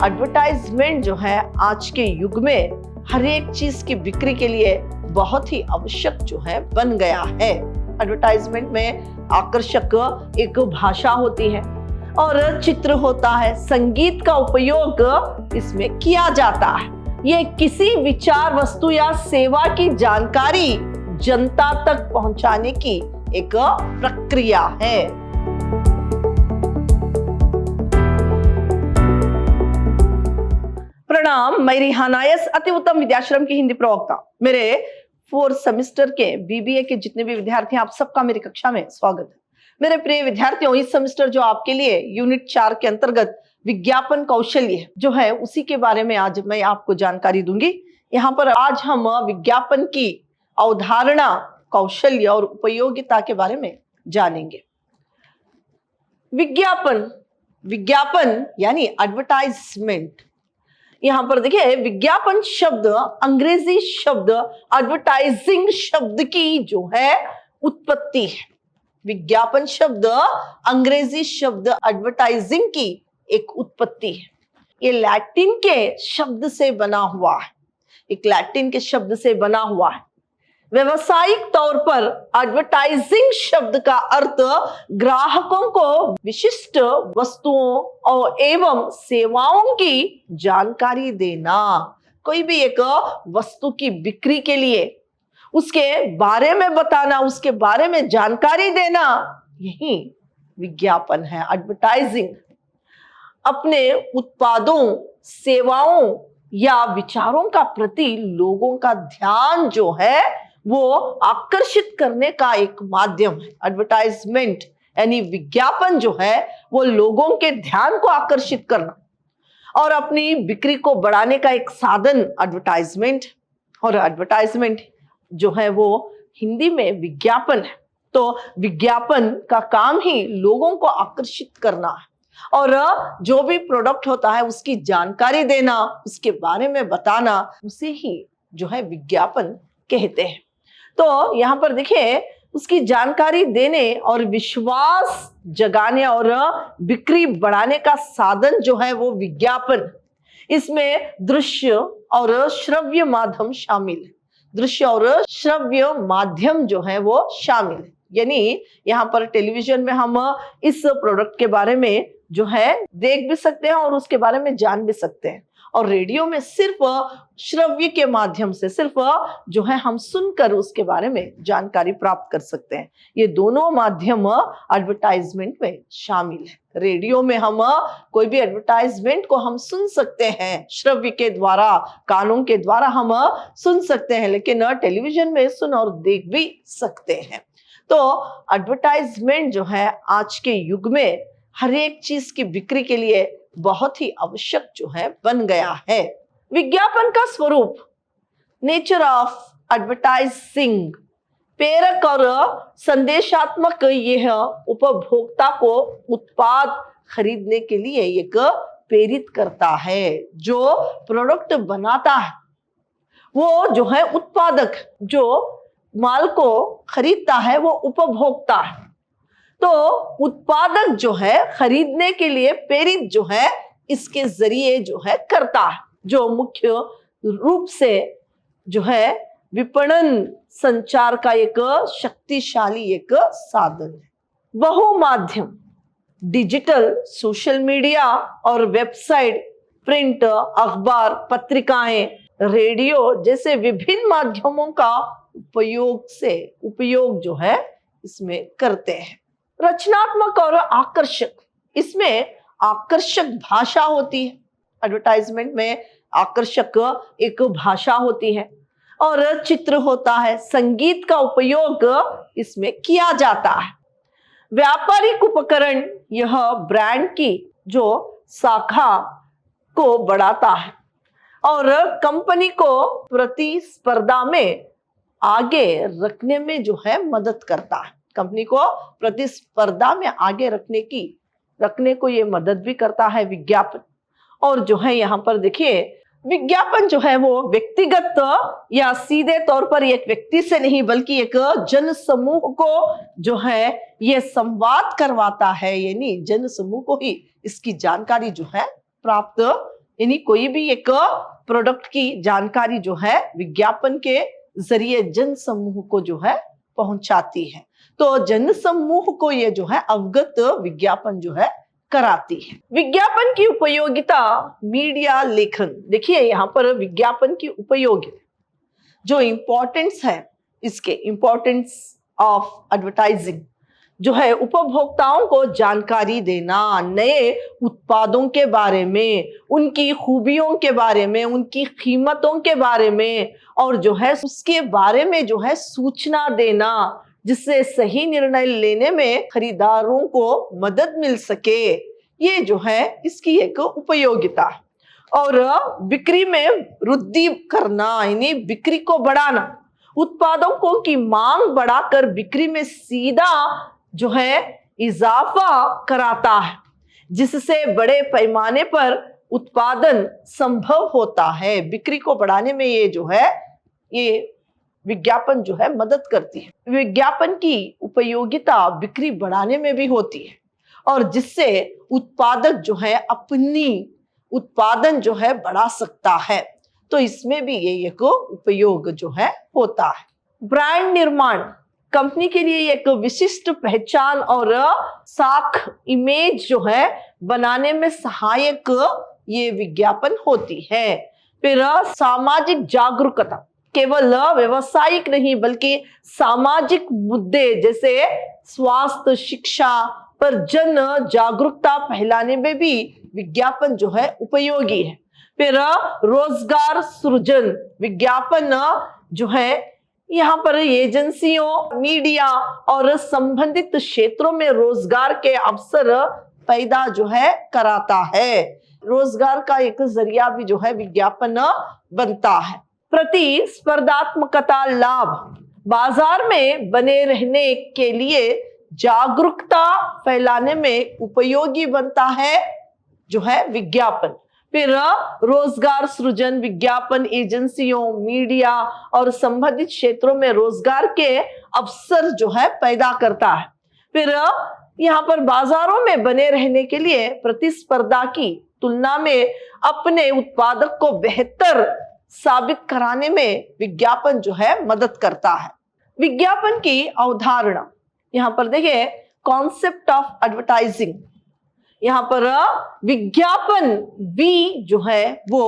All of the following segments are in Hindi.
एडवर्टाइजमेंट जो है आज के युग में हर एक चीज की बिक्री के लिए बहुत ही आवश्यक जो है बन गया है। एडवर्टाइजमेंट में आकर्षक एक भाषा होती है और चित्र होता है, संगीत का उपयोग इसमें किया जाता है। ये किसी विचार, वस्तु या सेवा की जानकारी जनता तक पहुंचाने की एक प्रक्रिया है। प्रणाम, मैं रिहाना यस, अति उत्तम विद्याश्रम की हिंदी प्रवक्ता। मेरे 4th सेमेस्टर के बीबीए के जितने भी विद्यार्थी हैं, आप सबका मेरी कक्षा में स्वागत है। मेरे प्रिय विद्यार्थियों, इस सेमेस्टर जो आपके लिए यूनिट 4 के अंतर्गत विज्ञापन कौशल्य जो है उसी के बारे में आज मैं आपको जानकारी दूंगी। यहाँ पर आज हम विज्ञापन की अवधारणा, कौशल्य और उपयोगिता के बारे में जानेंगे। विज्ञापन यानी एडवर्टाइजमेंट। यहाँ पर देखिए, विज्ञापन शब्द अंग्रेजी शब्द एडवर्टाइजिंग शब्द की जो है उत्पत्ति है। विज्ञापन शब्द अंग्रेजी शब्द एडवर्टाइजिंग की एक उत्पत्ति है। ये लैटिन के शब्द से बना हुआ है, एक लैटिन के शब्द से बना हुआ है। व्यवसायिक तौर पर एडवर्टाइजिंग शब्द का अर्थ ग्राहकों को विशिष्ट वस्तुओं और एवं सेवाओं की जानकारी देना। कोई भी एक वस्तु की बिक्री के लिए उसके बारे में बताना, उसके बारे में जानकारी देना, यही विज्ञापन है, एडवर्टाइजिंग। अपने उत्पादों, सेवाओं या विचारों का प्रति लोगों का ध्यान जो है वो आकर्षित करने का एक माध्यम है। एडवर्टाइजमेंट यानी विज्ञापन जो है वो लोगों के ध्यान को आकर्षित करना और अपनी बिक्री को बढ़ाने का एक साधन एडवर्टाइजमेंट। और एडवर्टाइजमेंट जो है वो हिंदी में विज्ञापन है। तो विज्ञापन का काम ही लोगों को आकर्षित करना है और जो भी प्रोडक्ट होता है उसकी जानकारी देना, उसके बारे में बताना, उसे ही जो है विज्ञापन कहते हैं। तो यहाँ पर देखिए, उसकी जानकारी देने और विश्वास जगाने और बिक्री बढ़ाने का साधन जो है वो विज्ञापन। इसमें दृश्य और श्रव्य माध्यम शामिल है। दृश्य और श्रव्य माध्यम जो है वो शामिल है। यानी यहाँ पर टेलीविजन में हम इस प्रोडक्ट के बारे में जो है देख भी सकते हैं और उसके बारे में जान भी सकते हैं। और रेडियो में सिर्फ श्रव्य के माध्यम से, सिर्फ जो है हम सुनकर उसके बारे में जानकारी प्राप्त कर सकते हैं। ये दोनों माध्यम एडवर्टाइजमेंट में शामिल है। रेडियो में हम कोई भी एडवर्टाइजमेंट को हम सुन सकते हैं, श्रव्य के द्वारा, कानों के द्वारा हम सुन सकते हैं, लेकिन टेलीविजन में सुन और देख भी सकते हैं। तो एडवर्टाइजमेंट जो है आज के युग में हर एक चीज की बिक्री के लिए बहुत ही आवश्यक जो है बन गया है। विज्ञापन का स्वरूप, नेचर ऑफ एडवर्टाइजिंग, प्रेरक और संदेशात्मक, यह उपभोक्ता को उत्पाद खरीदने के लिए एक प्रेरित करता है। जो प्रोडक्ट बनाता है वो जो है उत्पादक, जो माल को खरीदता है वो उपभोक्ता है। तो उत्पादक जो है खरीदने के लिए प्रेरित जो है इसके जरिए जो है करता है, जो मुख्य रूप से जो है विपणन संचार का एक शक्तिशाली एक साधन है। बहुमाध्यम, डिजिटल, सोशल मीडिया और वेबसाइट, प्रिंट, अखबार, पत्रिकाएं, रेडियो जैसे विभिन्न माध्यमों का उपयोग जो है इसमें करते हैं। रचनात्मक और आकर्षक, इसमें आकर्षक भाषा होती है। एडवर्टाइजमेंट में आकर्षक एक भाषा होती है और चित्र होता है, संगीत का उपयोग इसमें किया जाता है। व्यापारिक उपकरण, यह ब्रांड की जो शाखा को बढ़ाता है और कंपनी को प्रतिस्पर्धा में आगे रखने में जो है मदद करता है। कंपनी को प्रतिस्पर्धा में आगे रखने को ये मदद भी करता है विज्ञापन। और जो है यहाँ पर देखिए, विज्ञापन जो है वो व्यक्तिगत या सीधे तौर पर एक व्यक्ति से नहीं बल्कि एक जन समूह को जो है ये संवाद करवाता है, यानी जन समूह को ही इसकी जानकारी जो है प्राप्त यानी कोई भी एक प्रोडक्ट की जानकारी जो है विज्ञापन के जरिए जन समूह को जो है पहुंचाती है। तो जन समूह को ये जो है अवगत विज्ञापन जो है कराती है। विज्ञापन की उपयोगिता मीडिया लेखन, देखिए यहाँ पर विज्ञापन की उपयोगिता जो इंपॉर्टेंस है, इसके इंपॉर्टेंस ऑफ एडवर्टाइजिंग जो है उपभोक्ताओं को जानकारी देना, नए उत्पादों के बारे में, उनकी खूबियों के बारे में, उनकी कीमतों के बारे में, और जो है उसके बारे में जो है सूचना देना, जिससे सही निर्णय लेने में खरीदारों को मदद मिल सके। ये जो है इसकी एक उपयोगिता है। और बिक्री में वृद्धि करना, यानी बिक्री को बढ़ाना, उत्पादों की मांग बढ़ाकर बिक्री में सीधा जो है इजाफा कराता है, जिससे बड़े पैमाने पर उत्पादन संभव होता है। बिक्री को बढ़ाने में ये जो है ये विज्ञापन जो है मदद करती है। विज्ञापन की उपयोगिता बिक्री बढ़ाने में भी होती है, और जिससे उत्पादक जो है अपनी उत्पादन जो है बढ़ा सकता है। तो इसमें भी ये एक उपयोग जो है होता है। ब्रांड निर्माण, कंपनी के लिए एक विशिष्ट पहचान और साख इमेज जो है बनाने में सहायक ये विज्ञापन होती है। फिर सामाजिक जागरूकता, केवल व्यवसायिक नहीं बल्कि सामाजिक मुद्दे जैसे स्वास्थ्य, शिक्षा पर जन जागरूकता फैलाने में भी विज्ञापन जो है उपयोगी है। फिर रोजगार सृजन, विज्ञापन जो है यहाँ पर एजेंसियों, मीडिया और संबंधित क्षेत्रों में रोजगार के अवसर पैदा जो है कराता है। रोजगार का एक जरिया भी जो है विज्ञापन बनता है। प्रतिस्पर्धात्मकता लाभ, बाजार में बने रहने के लिए जागरूकता फैलाने में उपयोगी बनता है जो है विज्ञापन। फिर रोजगार सृजन, विज्ञापन एजेंसियों, मीडिया और संबंधित क्षेत्रों में रोजगार के अवसर जो है पैदा करता है। फिर यहाँ पर बाजारों में बने रहने के लिए प्रतिस्पर्धा की तुलना में अपने उत्पादक को बेहतर साबित कराने में विज्ञापन जो है मदद करता है। विज्ञापन की अवधारणा, यहाँ पर देखिए कॉन्सेप्ट ऑफ एडवर्टाइजिंग, यहाँ पर विज्ञापन भी जो है वो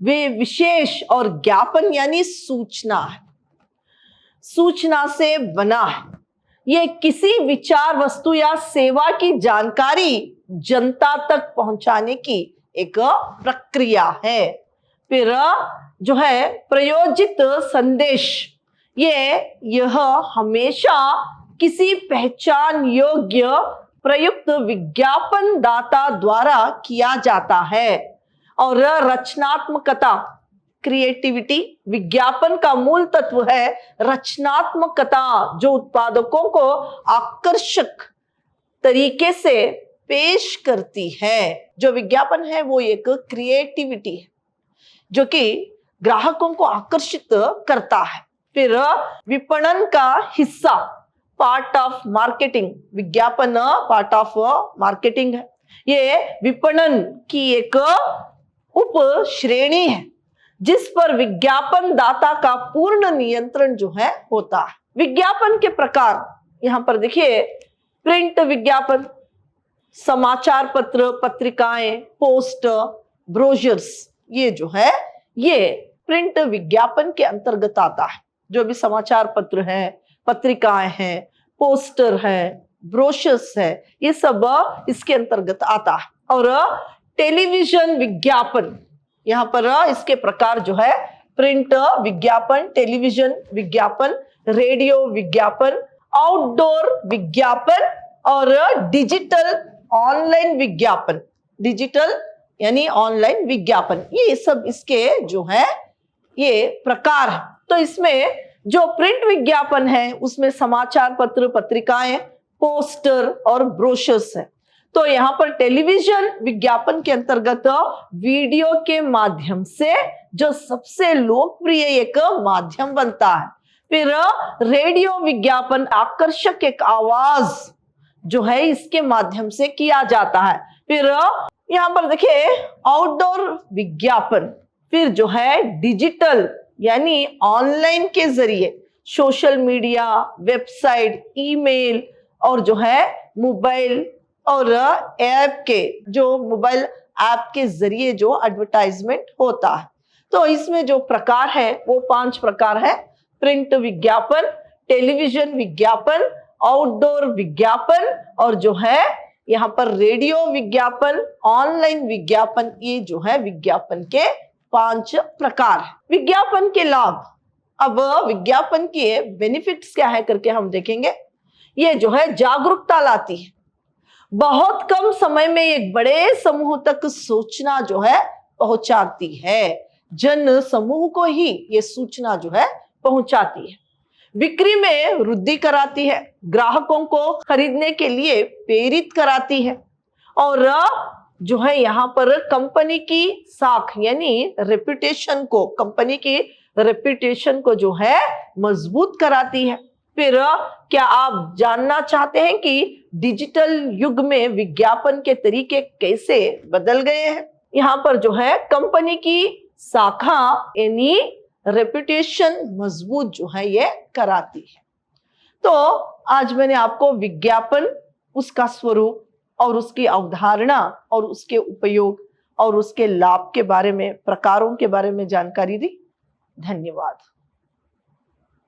वे विशेष और ज्ञापन यानी सूचना है, सूचना से बना है। ये किसी विचार, वस्तु या सेवा की जानकारी जनता तक पहुंचाने की एक प्रक्रिया है। फिर जो है प्रयोजित संदेश, यह हमेशा किसी पहचान योग्य प्रयुक्त विज्ञापन दाता द्वारा किया जाता है। और रचनात्मकता, क्रिएटिविटी, विज्ञापन का मूल तत्व है रचनात्मकता, जो उत्पादकों को आकर्षक तरीके से पेश करती है। जो विज्ञापन है वो एक क्रिएटिविटी है जो कि ग्राहकों को आकर्षित करता है। फिर विपणन का हिस्सा, पार्ट ऑफ मार्केटिंग, विज्ञापन पार्ट ऑफ मार्केटिंग है। ये विपणन की एक उप श्रेणी है जिस पर विज्ञापन दाता का पूर्ण नियंत्रण जो है होता है। विज्ञापन के प्रकार यहाँ पर देखिए, प्रिंट विज्ञापन, समाचार पत्र, पत्रिकाएं, पोस्टर, ब्रोशर्स, ये जो है ये प्रिंट विज्ञापन के अंतर्गत आता है। जो भी समाचार पत्र है, पत्रिकाएं हैं, पोस्टर है, ब्रोशर्स है, ये सब इसके अंतर्गत आता है। और टेलीविजन विज्ञापन, यहाँ पर इसके प्रकार जो है प्रिंट विज्ञापन, टेलीविजन विज्ञापन, रेडियो विज्ञापन, आउटडोर विज्ञापन और डिजिटल ऑनलाइन विज्ञापन। डिजिटल यानी ऑनलाइन विज्ञापन, ये सब इसके जो है ये प्रकार है। तो इसमें जो प्रिंट विज्ञापन है उसमें समाचार पत्र, पत्रिकाएं, पोस्टर और ब्रोशर्स है। तो यहाँ पर टेलीविजन विज्ञापन के अंतर्गत वीडियो के माध्यम से जो सबसे लोकप्रिय एक माध्यम बनता है। फिर रेडियो विज्ञापन, आकर्षक एक आवाज जो है इसके माध्यम से किया जाता है। फिर यहाँ पर देखिए आउटडोर विज्ञापन, फिर जो है डिजिटल यानी ऑनलाइन के जरिए सोशल मीडिया, वेबसाइट, ईमेल और जो है मोबाइल और ऐप के जो मोबाइल ऐप के जरिए जो एडवर्टाइजमेंट होता है। तो इसमें जो प्रकार है वो 5 प्रकार है। प्रिंट विज्ञापन, टेलीविजन विज्ञापन, आउटडोर विज्ञापन और जो है यहाँ पर रेडियो विज्ञापन, ऑनलाइन विज्ञापन। ये जो है विज्ञापन के 5 प्रकार है। विज्ञापन के लाभ, अब विज्ञापन के बेनिफिट्स क्या है करके हम देखेंगे। ये जो है जागरूकता लाती है, बहुत कम समय में एक बड़े समूह तक सूचना जो है पहुंचाती है, जन समूह को ही ये सूचना जो है पहुंचाती है। बिक्री में वृद्धि कराती है, ग्राहकों को खरीदने के लिए प्रेरित कराती है और जो है यहाँ पर कंपनी की साख यानी रेपुटेशन को, कंपनी की रेपुटेशन को जो है मजबूत कराती है। फिर क्या आप जानना चाहते हैं कि डिजिटल युग में विज्ञापन के तरीके कैसे बदल गए हैं? यहाँ पर जो है कंपनी की शाखा यानी रेपुटेशन मजबूत जो है ये कराती है। तो आज मैंने आपको विज्ञापन, उसका स्वरूप और उसकी अवधारणा और उसके उपयोग और उसके लाभ के बारे में, प्रकारों के बारे में जानकारी दी। धन्यवाद।